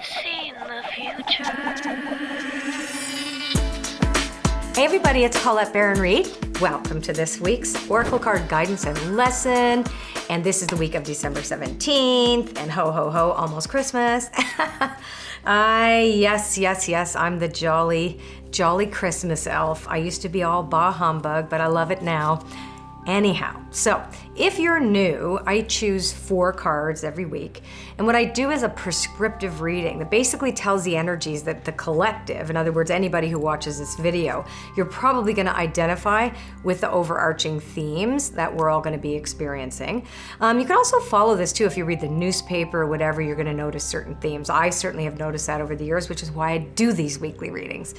I've seen the future. Hey everybody, it's Colette Baron-Reid. Welcome to this week's Oracle Card Guidance and Lesson. And this is the week of December 17th, and ho ho ho, almost Christmas. Yes, I'm the jolly Christmas elf. I used to be all bah humbug, but I love it now. Anyhow, so if you're new, I choose 4 cards every week. And what I do is a prescriptive reading that basically tells the energies that the collective, in other words, anybody who watches this video, you're probably gonna identify with the overarching themes that we're all gonna be experiencing. You can also follow this too. If you read the newspaper or whatever, you're gonna notice certain themes. I certainly have noticed that over the years, which is why I do these weekly readings.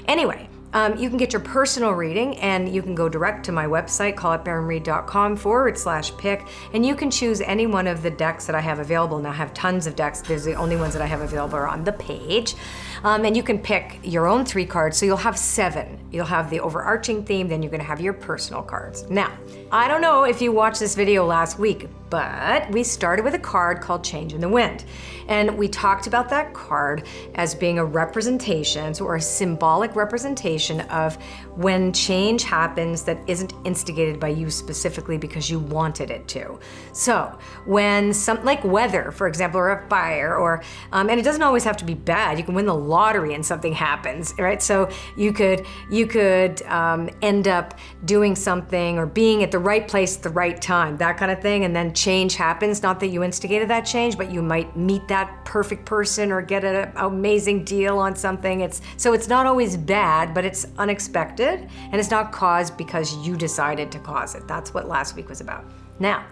Anyway, you can get your personal reading and you can go direct to my website, colettebaronreid.com/pick, and you can choose any one of the decks that I have available. Now I have tons of decks. There's the only ones that I have available are on the page. And you can pick your own 3 cards, so you'll have 7. You'll have the overarching theme, then you're gonna have your personal cards. Now, I don't know if you watched this video last week, but we started with a card called Change in the Wind. And we talked about that card as being a representation, or a symbolic representation of when change happens that isn't instigated by you specifically because you wanted it to. So when something like weather, for example, or a fire, or, and it doesn't always have to be bad. You can win the lottery and something happens, right? So you could end up doing something or being at the right place at the right time, that kind of thing, and then change happens. Not that you instigated that change, but you might meet that perfect person or get an amazing deal on something. So it's not always bad, but it's unexpected, and it's not caused because you decided to cause it. That's what last week was about. Now,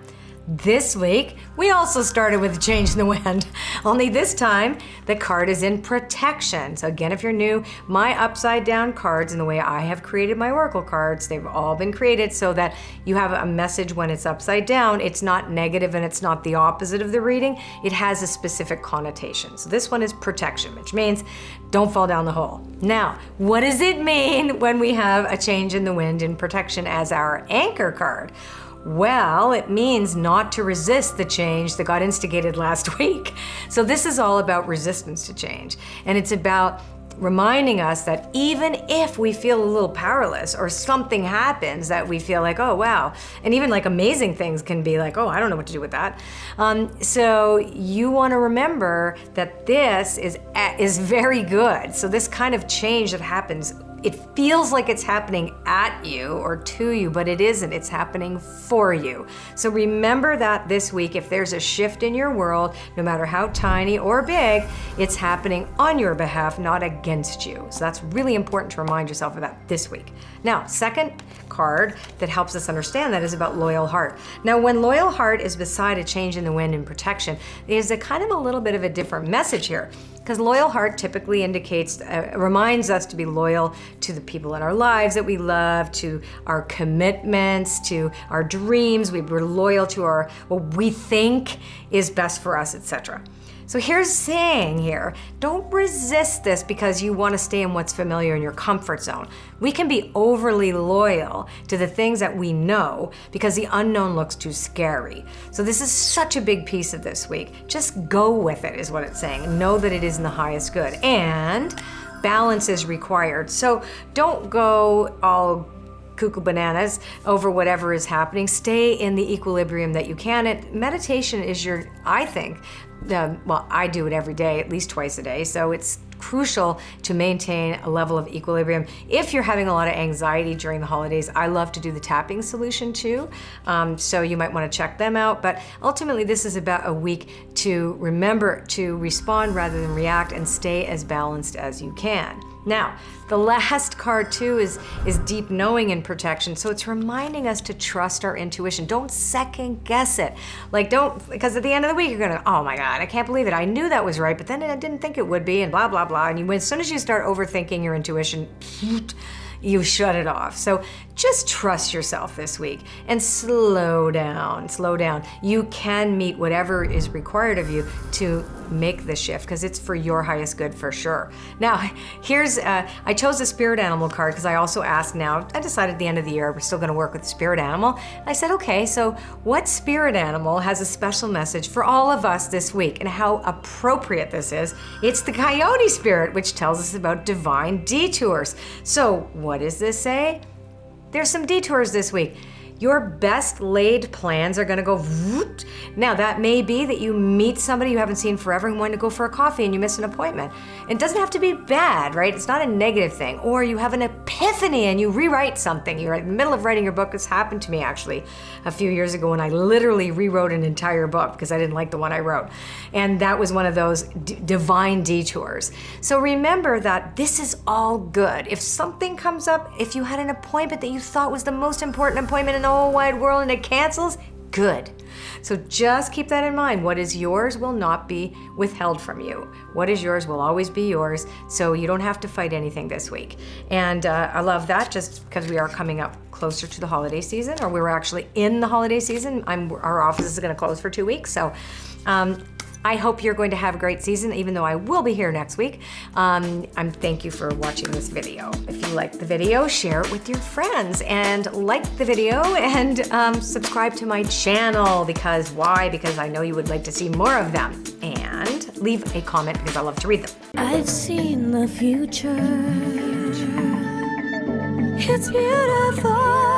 this week, we also started with Change in the Wind, only this time, the card is in protection. So again, if you're new, my upside down cards and the way I have created my Oracle cards, they've all been created so that you have a message when it's upside down. It's not negative and it's not the opposite of the reading. It has a specific connotation. So this one is protection, which means don't fall down the hole. Now, what does it mean when we have a Change in the Wind in protection as our anchor card? Well, it means not to resist the change that got instigated last week. So this is all about resistance to change. And it's about reminding us that even if we feel a little powerless or something happens that we feel like, oh, wow. And even like amazing things can be like, oh, I don't know what to do with that. So you want to remember that this is very good. So this kind of change that happens, it feels like it's happening at you or to you, but it isn't. It's happening for you. So remember that this week, if there's a shift in your world, no matter how tiny or big, it's happening on your behalf, not against you. So that's really important to remind yourself of that this week. Now, second card that helps us understand that is about Loyal Heart. Now, when Loyal Heart is beside a Change in the Wind in protection, there's a kind of a little bit of a different message here. Because Loyal Heart typically indicates, reminds us to be loyal to the people in our lives that we love, to our commitments, to our dreams. We're loyal to what we think is best for us, etc. So here's saying here, don't resist this because you want to stay in what's familiar in your comfort zone. We can be overly loyal to the things that we know because the unknown looks too scary. So this is such a big piece of this week. Just go with it is what it's saying. Know that it is in the highest good. And balance is required. So don't go all cuckoo bananas over whatever is happening. Stay in the equilibrium that you can. Meditation is I think, well, I do it every day, at least twice a day. So it's crucial to maintain a level of equilibrium. If you're having a lot of anxiety during the holidays, I love to do the tapping solution too. So you might want to check them out. But ultimately, this is about a week to remember to respond rather than react and stay as balanced as you can. Now, the last card too is deep knowing and protection. So it's reminding us to trust our intuition. Don't second guess it. Because at the end of the week, you're gonna, oh my God, I can't believe it. I knew that was right, but then I didn't think it would be, and blah, blah, blah. And as soon as you start overthinking your intuition, you shut it off. So just trust yourself this week and slow down, slow down. You can meet whatever is required of you to make the shift because it's for your highest good for sure. Now, here's, I chose the spirit animal card because I also asked now, I decided at the end of the year, we're still gonna work with the spirit animal. I said, okay, so what spirit animal has a special message for all of us this week? And how appropriate this is. It's the Coyote Spirit, which tells us about divine detours. So what does this say? There's some detours this week. Your best laid plans are gonna go whoop. Now that may be that you meet somebody you haven't seen forever and want to go for a coffee and you miss an appointment. It doesn't have to be bad, right? It's not a negative thing. Or you have an epiphany and you rewrite something. You're in the middle of writing your book. This happened to me actually a few years ago when I literally rewrote an entire book because I didn't like the one I wrote. And that was one of those divine detours. So remember that this is all good. If something comes up, if you had an appointment that you thought was the most important appointment in the whole wide world and it cancels, good. So just keep that in mind. What is yours will not be withheld from you. What is yours will always be yours. So you don't have to fight anything this week. And I love that just because we are coming up closer to the holiday season, or we're actually in the holiday season. Our office is going to close for 2 weeks. So I hope you're going to have a great season, even though I will be here next week. Thank you for watching this video. If you liked the video, share it with your friends and like the video and subscribe to my channel because why? Because I know you would like to see more of them. And leave a comment because I love to read them. I've seen the future. It's beautiful.